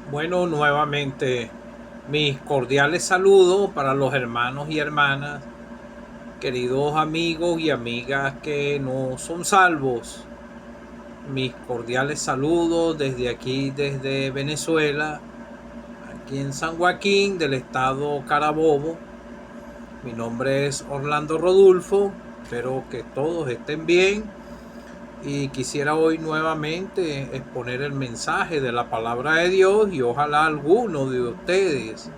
Bueno, nuevamente mis cordiales saludos para los hermanos y hermanas, queridos amigos y amigas que no son salvos. Mis cordiales saludos desde aquí, desde Venezuela, aquí en San Joaquín del estado Carabobo. Mi nombre es Orlando Rodulfo, espero que todos estén bien y quisiera hoy nuevamente exponer el mensaje de la palabra de Dios y ojalá alguno de ustedes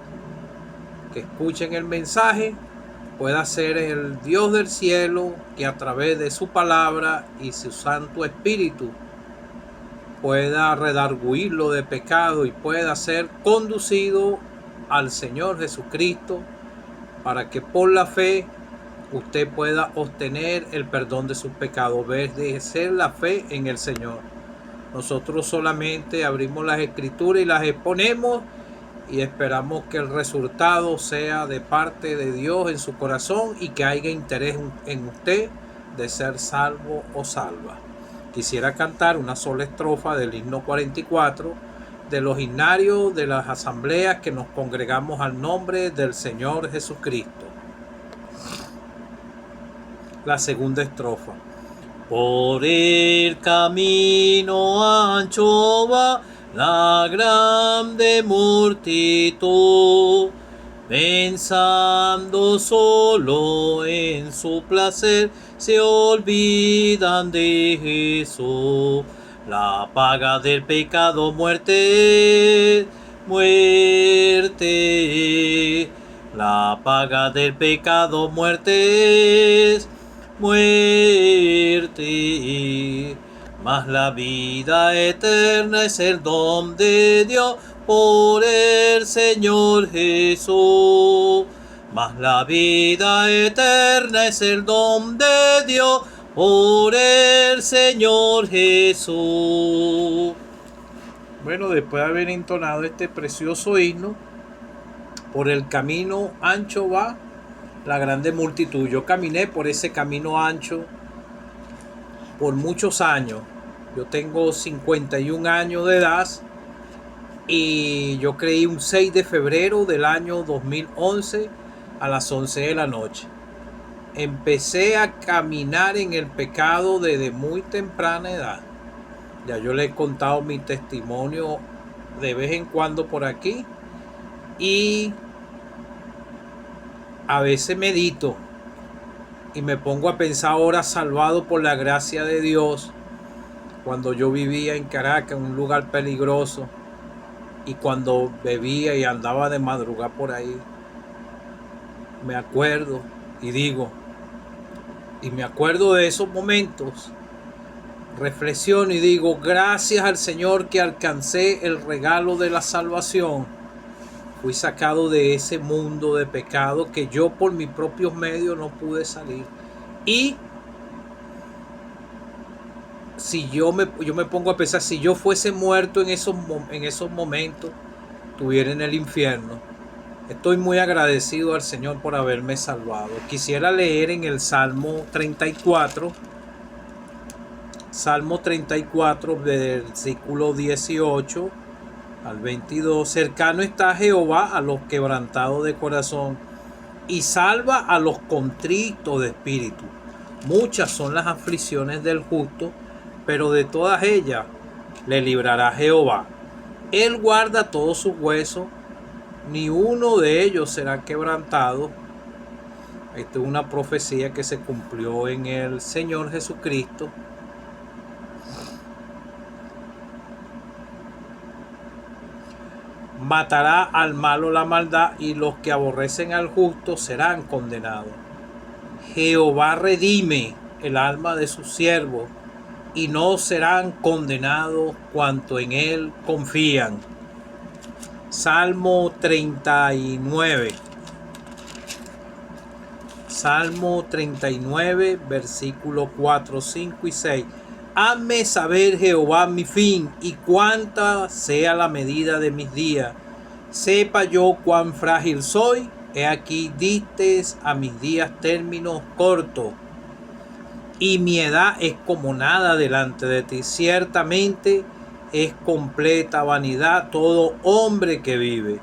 que escuchen el mensaje pueda ser el Dios del cielo que a través de su palabra y su Santo Espíritu pueda redarguirlo de pecado y pueda ser conducido al Señor Jesucristo para que por la fe usted pueda obtener el perdón de sus pecados. De ser la fe en el Señor. Nosotros solamente abrimos las escrituras y las exponemos y esperamos que el resultado sea de parte de Dios en su corazón y que haya interés en usted de ser salvo o salva. Quisiera cantar una sola estrofa del himno 44 de los himnarios de las asambleas que nos congregamos al nombre del Señor Jesucristo. La segunda estrofa. Por el camino ancho va la grande multitud, pensando solo en su placer, se olvidan de Jesús. La paga del pecado, muerte, muerte. La paga del pecado, muerte es muerte, mas la vida eterna es el don de Dios por el Señor Jesús. Mas la vida eterna es el don de Dios por el Señor Jesús. Bueno, después de haber entonado este precioso himno, por el camino ancho va la grande multitud. Yo caminé por ese camino ancho por muchos años. Yo tengo 51 años de edad y yo creí un 6 de febrero del año 2011 a las 11 de la noche. Empecé a caminar en el pecado desde muy temprana edad. Ya yo le he contado mi testimonio de vez en cuando por aquí y a veces medito y me pongo a pensar ahora, salvado por la gracia de Dios, cuando yo vivía en Caracas, en un lugar peligroso, y cuando bebía y andaba de madrugada por ahí, me acuerdo y digo, y me acuerdo de esos momentos, reflexiono y digo, gracias al Señor que alcancé el regalo de la salvación. Fui sacado de ese mundo de pecado que yo por mis propios medios no pude salir. Y si yo me pongo a pensar, si yo fuese muerto en esos momentos, estuviera en el infierno. Estoy muy agradecido al Señor por haberme salvado. Quisiera leer en el Salmo 34, versículo 18 al 22. Cercano está Jehová a los quebrantados de corazón y salva a los contritos de espíritu. Muchas son las aflicciones del justo, pero de todas ellas le librará Jehová. Él guarda todos sus huesos, ni uno de ellos será quebrantado. Esta es una profecía que se cumplió en el Señor Jesucristo. Matará al malo la maldad, y los que aborrecen al justo serán condenados. Jehová redime el alma de sus siervos, y no serán condenados cuanto en él confían. Salmo 39. Salmo 39, versículos 4, 5 y 6. Hazme saber, Jehová, mi fin, y cuánta sea la medida de mis días. Sepa yo cuán frágil soy. He aquí distes a mis días términos cortos, y mi edad es como nada delante de ti. Ciertamente es completa vanidad todo hombre que vive.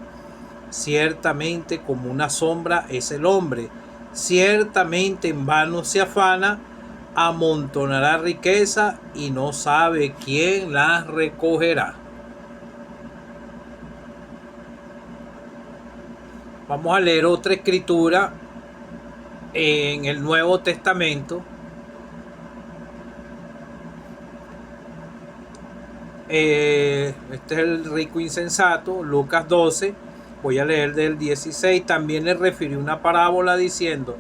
Ciertamente como una sombra es el hombre, ciertamente en vano se afana, amontonará riqueza y no sabe quién las recogerá. Vamos a leer otra escritura en el Nuevo Testamento. Este es el rico insensato, Lucas 12. Voy a leer del 16. También le refirió una parábola diciendo: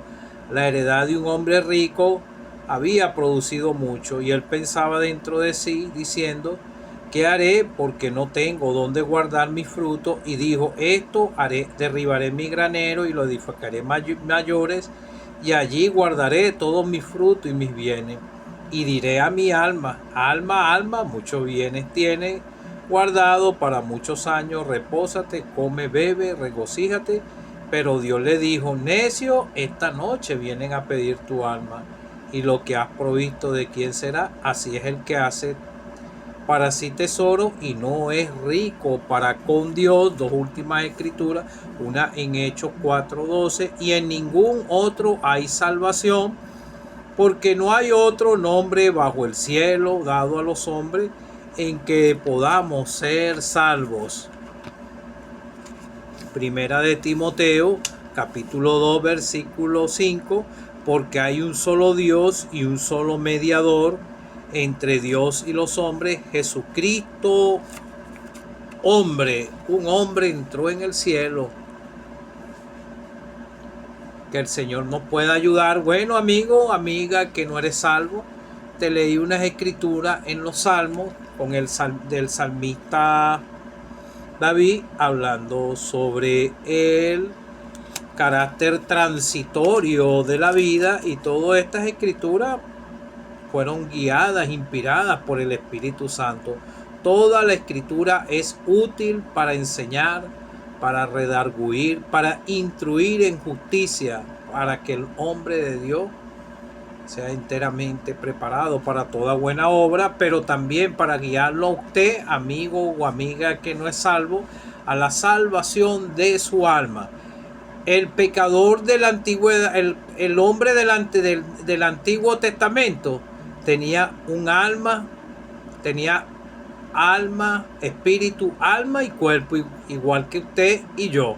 la heredad de un hombre rico había producido mucho, y él pensaba dentro de sí, diciendo: ¿qué haré? Porque no tengo dónde guardar mis frutos. Y dijo: esto haré, derribaré mi granero y lo edificaré mayores, y allí guardaré todos mis frutos y mis bienes. Y diré a mi alma: alma, alma, muchos bienes tienes guardado para muchos años, repósate, come, bebe, regocíjate. Pero Dios le dijo: necio, esta noche vienen a pedir tu alma, y lo que has provisto, ¿de quién será? Así es el que hace para sí tesoro y no es rico para con Dios. Dos últimas escrituras, una en Hechos 4:12: y en ningún otro hay salvación, porque no hay otro nombre bajo el cielo dado a los hombres en que podamos ser salvos. Primera de Timoteo, capítulo 2, versículo 5: porque hay un solo Dios y un solo mediador entre Dios y los hombres, Jesucristo hombre. Un hombre entró en el cielo. Que el Señor nos pueda ayudar. Bueno, amigo, amiga, que no eres salvo, te leí unas escrituras en los salmos con del salmista David, hablando sobre el carácter transitorio de la vida, y todas estas escrituras fueron guiadas, inspiradas por el Espíritu Santo. Toda la escritura es útil para enseñar, para redarguir, para instruir en justicia, para que el hombre de Dios sea enteramente preparado para toda buena obra, pero también para guiarlo a usted, amigo o amiga que no es salvo, a la salvación de su alma. El pecador de la antigüedad, el hombre delante del Antiguo Testamento, tenía un alma, tenía alma, espíritu, alma y cuerpo, igual que usted y yo.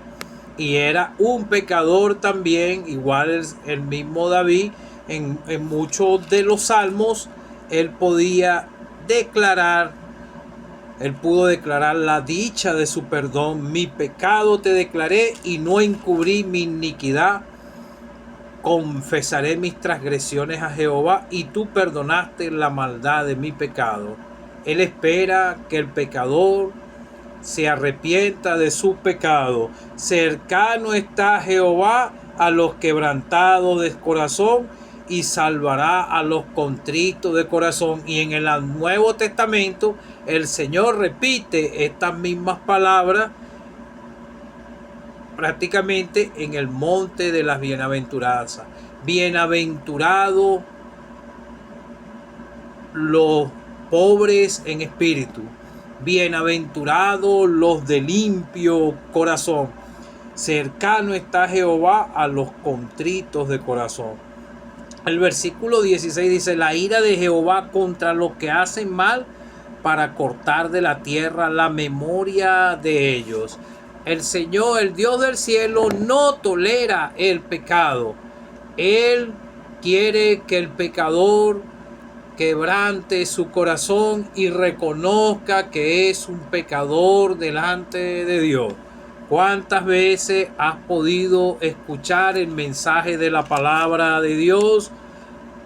Y era un pecador también, igual el mismo David. En muchos de los salmos él podía declarar, él pudo declarar la dicha de su perdón. Mi pecado te declaré y no encubrí mi iniquidad. Confesaré mis transgresiones a Jehová y tú perdonaste la maldad de mi pecado. Él espera que el pecador se arrepienta de su pecado. Cercano está Jehová a los quebrantados de corazón y salvará a los contritos de corazón. Y en el Nuevo Testamento el Señor repite estas mismas palabras prácticamente en el monte de las bienaventuranzas. Bienaventurados los pobres en espíritu, bienaventurados los de limpio corazón. Cercano está Jehová a los contritos de corazón. El versículo 16 dice: la ira de Jehová contra los que hacen mal, para cortar de la tierra la memoria de ellos. El Señor, el Dios del cielo, no tolera el pecado. Él quiere que el pecador quebrante su corazón y reconozca que es un pecador delante de Dios. ¿Cuántas veces has podido escuchar el mensaje de la palabra de Dios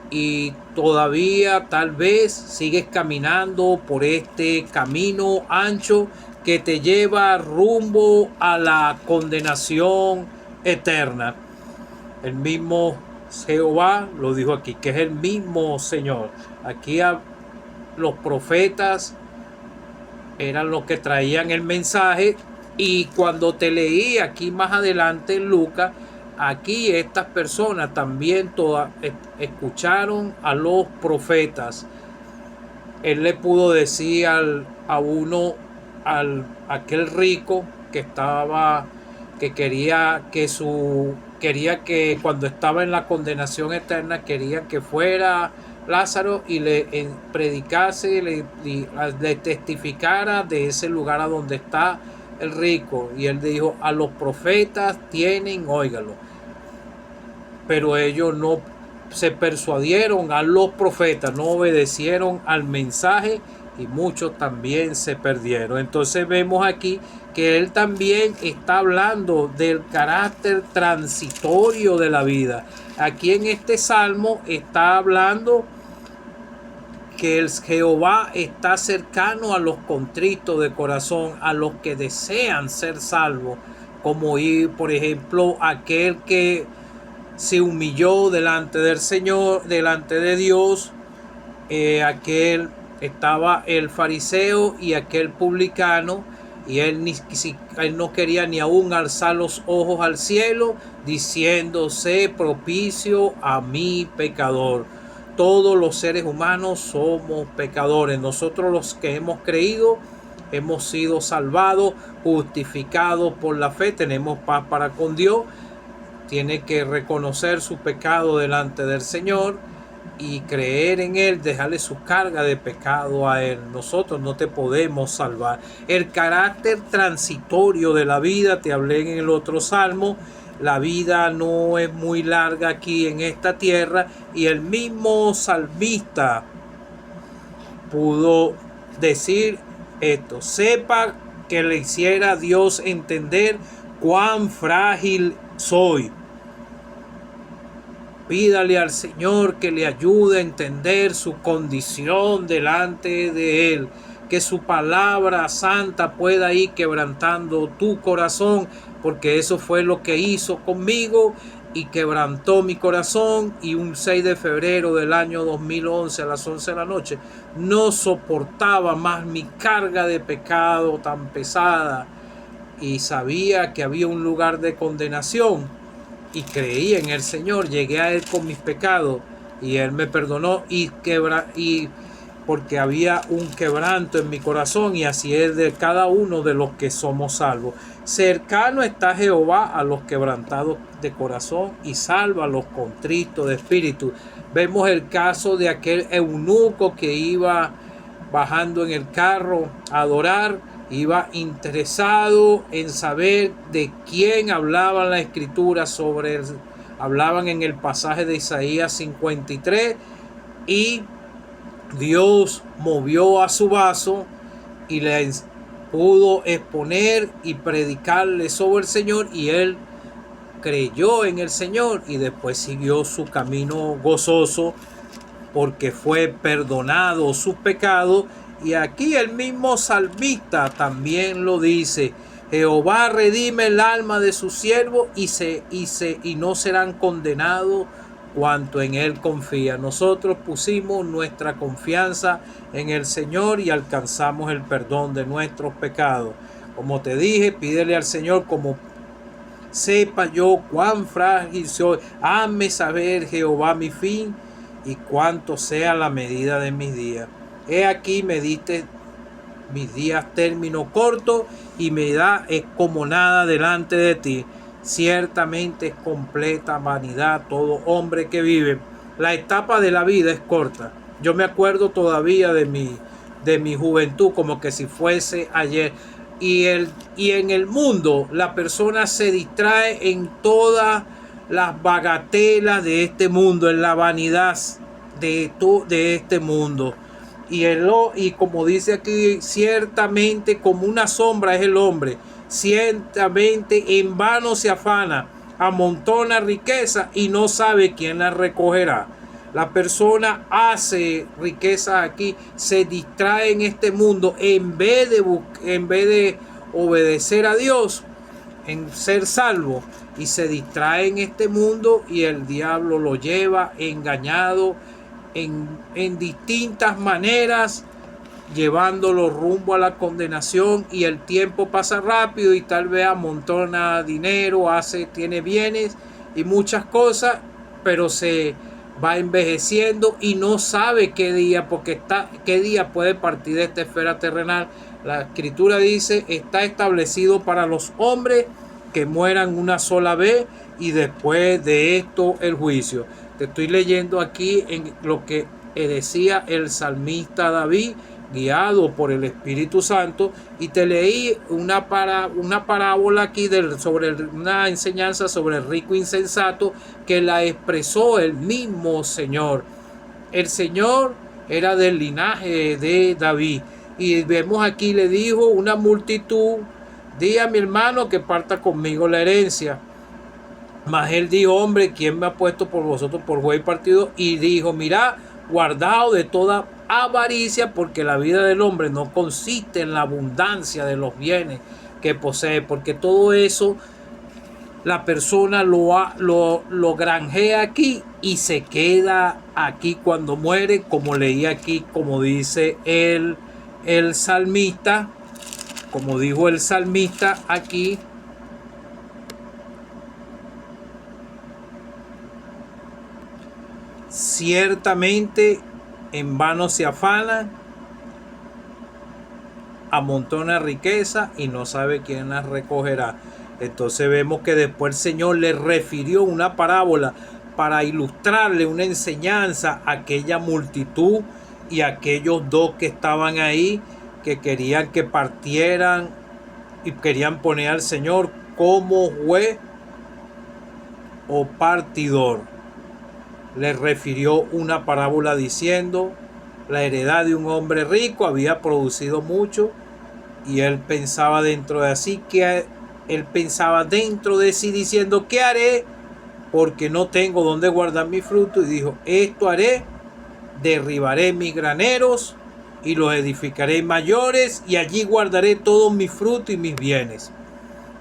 y todavía tal vez sigues caminando por este camino ancho que te lleva rumbo a la condenación eterna? El mismo Jehová lo dijo aquí, que es el mismo Señor. Aquí los profetas eran los que traían el mensaje, y cuando te leí aquí más adelante en Lucas, aquí estas personas también todas escucharon a los profetas. Él le pudo decir a uno, aquel rico que estaba, que quería que cuando estaba en la condenación eterna, quería que fuera Lázaro y le predicase, le testificara de ese lugar a donde está el rico. Y él dijo: a los profetas tienen, óigalo. Pero ellos no se persuadieron a los profetas, no obedecieron al mensaje, y muchos también se perdieron. Entonces vemos aquí que él también está hablando del carácter transitorio de la vida. Aquí en este salmo está hablando que el Jehová está cercano a los contritos de corazón, a los que desean ser salvos, como por ejemplo aquel que se humilló delante del Señor, delante de Dios. Estaba el fariseo y aquel publicano, y él no quería ni aún alzar los ojos al cielo, diciéndose propicio a mi pecador. Todos los seres humanos somos pecadores. Nosotros, los que hemos creído, hemos sido salvados, justificados por la fe, tenemos paz para con Dios. Tiene que reconocer su pecado delante del Señor y creer en Él, dejarle su carga de pecado a Él. Nosotros no te podemos salvar. El carácter transitorio de la vida, te hablé en el otro salmo. La vida no es muy larga aquí en esta tierra, y el mismo salmista pudo decir esto: sepa que le hiciera Dios entender cuán frágil soy. Pídale al Señor que le ayude a entender su condición delante de Él. Que su palabra santa pueda ir quebrantando tu corazón, porque eso fue lo que hizo conmigo y quebrantó mi corazón. Y un 6 de febrero del año 2011 a las 11 de la noche no soportaba más mi carga de pecado tan pesada, y sabía que había un lugar de condenación, y creí en el Señor. Llegué a Él con mis pecados y Él me perdonó, y porque había un quebranto en mi corazón, y así es de cada uno de los que somos salvos. Cercano está Jehová a los quebrantados de corazón, y salva a los contritos de espíritu. Vemos el caso de aquel eunuco que iba bajando en el carro a adorar. Iba interesado en saber de quién hablaba la escritura hablaban en el pasaje de Isaías 53, y Dios movió a su vaso y le pudo exponer y predicarle sobre el Señor, y él creyó en el Señor y después siguió su camino gozoso, porque fue perdonado sus pecados. Y aquí el mismo salmista también lo dice: Jehová redime el alma de su siervo, y no serán condenados cuanto en él confía. Nosotros pusimos nuestra confianza en el Señor y alcanzamos el perdón de nuestros pecados. Como te dije, pídele al Señor como sepa yo cuán frágil soy. Hazme saber, Jehová, mi fin, y cuánto sea la medida de mis días. He aquí me diste mis días término corto, y mi edad es como nada delante de ti. Ciertamente es completa vanidad todo hombre que vive. La etapa de la vida es corta. Yo me acuerdo todavía de mi juventud como que si fuese ayer. Y en el mundo la persona se distrae en todas las bagatelas de este mundo, en la vanidad de este mundo. Y como dice aquí, ciertamente como una sombra es el hombre, ciertamente en vano se afana, amontona riqueza y no sabe quién la recogerá. La persona hace riqueza aquí, se distrae en este mundo en vez de obedecer a Dios, en ser salvo, y se distrae en este mundo, y el diablo lo lleva engañado en distintas maneras, llevándolo rumbo a la condenación. Y el tiempo pasa rápido, y tal vez amontona dinero, tiene bienes y muchas cosas, pero se va envejeciendo y no sabe qué día, qué día puede partir de esta esfera terrenal. La escritura dice, está establecido para los hombres que mueran una sola vez y después de esto el juicio. Te estoy leyendo aquí en lo que decía el salmista David, guiado por el Espíritu Santo, y te leí una parábola aquí sobre una enseñanza sobre el rico insensato que la expresó el mismo Señor. El Señor era del linaje de David, y vemos aquí, le dijo una multitud, di a mi hermano que parta conmigo la herencia. Mas él dijo, hombre, ¿quién me ha puesto por vosotros por juez y partido? Y dijo, mirad, guardaos de toda avaricia, porque la vida del hombre no consiste en la abundancia de los bienes que posee, porque todo eso la persona lo granjea aquí y se queda aquí cuando muere, como leí aquí, como dice el salmista, como dijo el salmista aquí. Ciertamente en vano se afana, amontona riqueza y no sabe quién las recogerá. Entonces vemos que después el Señor le refirió una parábola para ilustrarle una enseñanza a aquella multitud y a aquellos dos que estaban ahí, que querían que partieran y querían poner al Señor como juez o partidor. Le refirió una parábola diciendo, la heredad de un hombre rico había producido mucho, y él pensaba dentro de sí diciendo, ¿qué haré? Porque no tengo dónde guardar mi fruto. Y dijo, esto haré, derribaré mis graneros y los edificaré mayores, y allí guardaré todos mis frutos y mis bienes.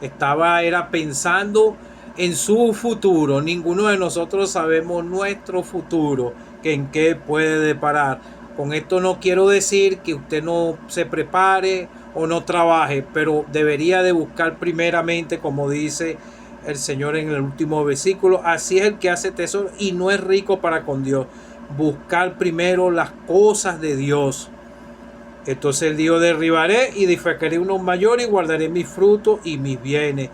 Era pensando en su futuro. Ninguno de nosotros sabemos nuestro futuro, que en qué puede deparar. Con esto no quiero decir que usted no se prepare o no trabaje, pero debería de buscar primeramente, como dice el Señor en el último versículo, así es el que hace tesoro y no es rico para con Dios. Buscar primero las cosas de Dios. Entonces él dijo, derribaré y edificaré unos mayores y guardaré mis frutos y mis bienes.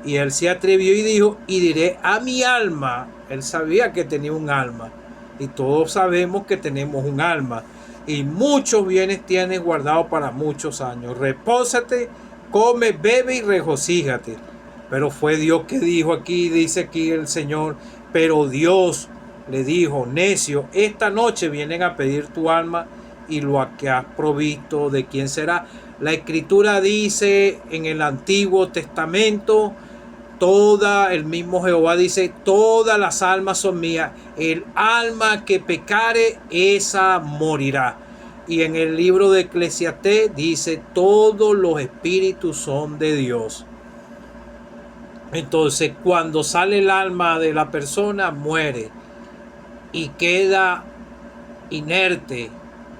Y él se atrevió y dijo, y diré a mi alma. Él sabía que tenía un alma, y todos sabemos que tenemos un alma, y muchos bienes tienes guardados para muchos años. Repósate, come, bebe y regocíjate. Pero fue Dios que dijo aquí, dice aquí el Señor, pero Dios le dijo, necio, esta noche vienen a pedir tu alma, y lo que has provisto, ¿de quién será? La Escritura dice en el Antiguo Testamento, el mismo Jehová dice, todas las almas son mías, el alma que pecare, esa morirá. Y en el libro de Eclesiastés dice, todos los espíritus son de Dios. Entonces, cuando sale el alma de la persona, muere y queda inerte,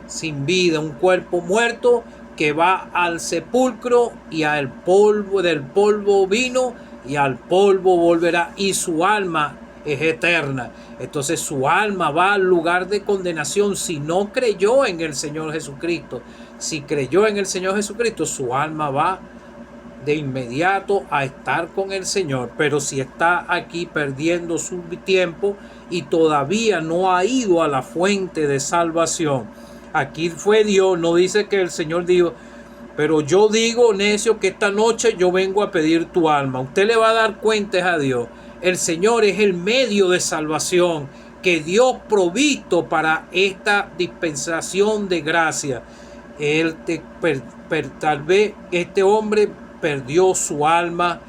sin vida, un cuerpo muerto que va al sepulcro, y del polvo vino y al polvo volverá, y su alma es eterna. Entonces su alma va al lugar de condenación si no creyó en el Señor Jesucristo. Si creyó en el Señor Jesucristo, su alma va de inmediato a estar con el Señor. Pero si está aquí perdiendo su tiempo y todavía no ha ido a la fuente de salvación, aquí fue Dios, no dice que el Señor dijo, pero yo digo, necio, que esta noche yo vengo a pedir tu alma. Usted le va a dar cuentas a Dios. El Señor es el medio de salvación que Dios provisto para esta dispensación de gracia. Tal vez este hombre perdió su alma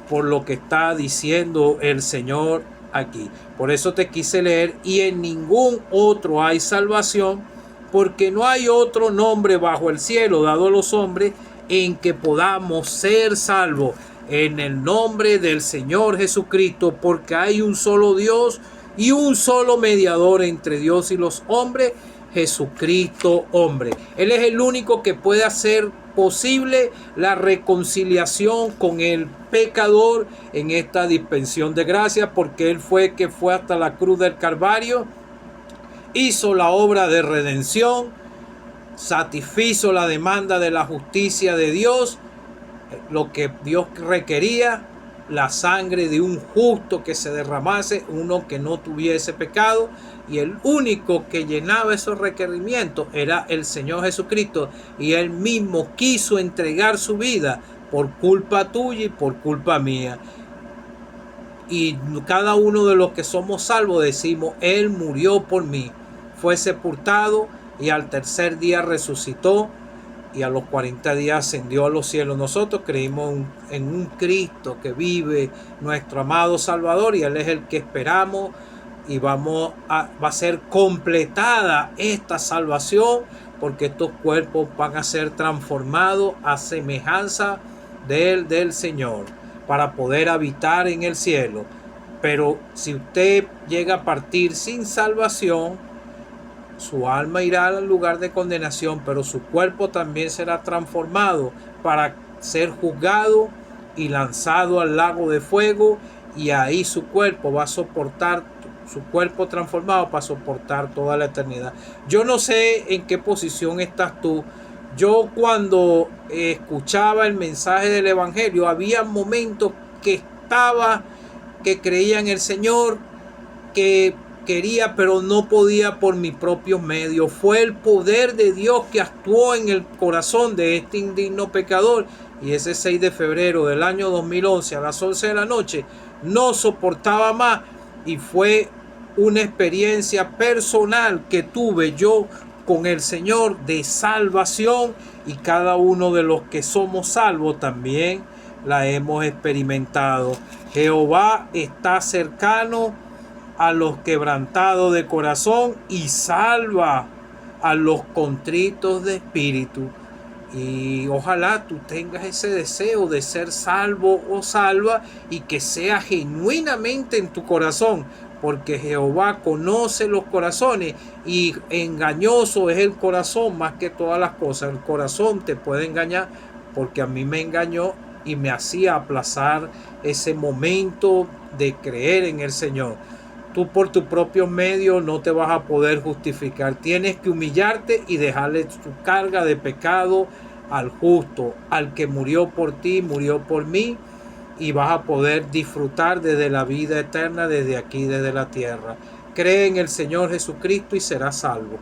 por lo que está diciendo el Señor aquí. Por eso te quise leer, y en ningún otro hay salvación, porque no hay otro nombre bajo el cielo dado a los hombres en que podamos ser salvos, en el nombre del Señor Jesucristo, porque hay un solo Dios y un solo mediador entre Dios y los hombres, Jesucristo hombre. Él es el único que puede hacer posible la reconciliación con el pecador en esta dispensación de gracia, porque Él fue que fue hasta la cruz del Calvario hizo la obra de redención, satisfizo la demanda de la justicia de Dios, lo que Dios requería, la sangre de un justo que se derramase, uno que no tuviese pecado, y el único que llenaba esos requerimientos era el Señor Jesucristo, y Él mismo quiso entregar su vida por culpa tuya y por culpa mía. Y cada uno de los que somos salvos decimos, Él murió por mí, fue sepultado y al tercer día resucitó y a los 40 días ascendió a los cielos. Nosotros creímos en un Cristo que vive, nuestro amado Salvador, y Él es el que esperamos, y va a ser completada esta salvación, porque estos cuerpos van a ser transformados a semejanza del Señor, para poder habitar en el cielo. Pero si usted llega a partir sin salvación, su alma irá al lugar de condenación, pero su cuerpo también será transformado para ser juzgado y lanzado al lago de fuego, y ahí su cuerpo va a soportar, su cuerpo transformado para soportar toda la eternidad. Yo no sé en qué posición estás tú. Yo cuando escuchaba el mensaje del Evangelio, había momentos que creía en el Señor, que quería pero no podía por mis propios medios. Fue el poder de Dios que actuó en el corazón de este indigno pecador, y ese 6 de febrero del año 2011 a las 11 de la noche no soportaba más, y fue una experiencia personal que tuve yo con el Señor de salvación, y cada uno de los que somos salvos también la hemos experimentado. Jehová está cercano a los quebrantados de corazón y salva a los contritos de espíritu. Y ojalá tú tengas ese deseo de ser salvo o salva, y que sea genuinamente en tu corazón, porque Jehová conoce los corazones, y engañoso es el corazón más que todas las cosas. El corazón te puede engañar, porque a mí me engañó y me hacía aplazar ese momento de creer en el Señor. Tú por tus propios medios no te vas a poder justificar. Tienes que humillarte y dejarle tu carga de pecado al justo, al que murió por ti, murió por mí, y vas a poder disfrutar desde la vida eterna, desde aquí, desde la tierra. Cree en el Señor Jesucristo y serás salvo.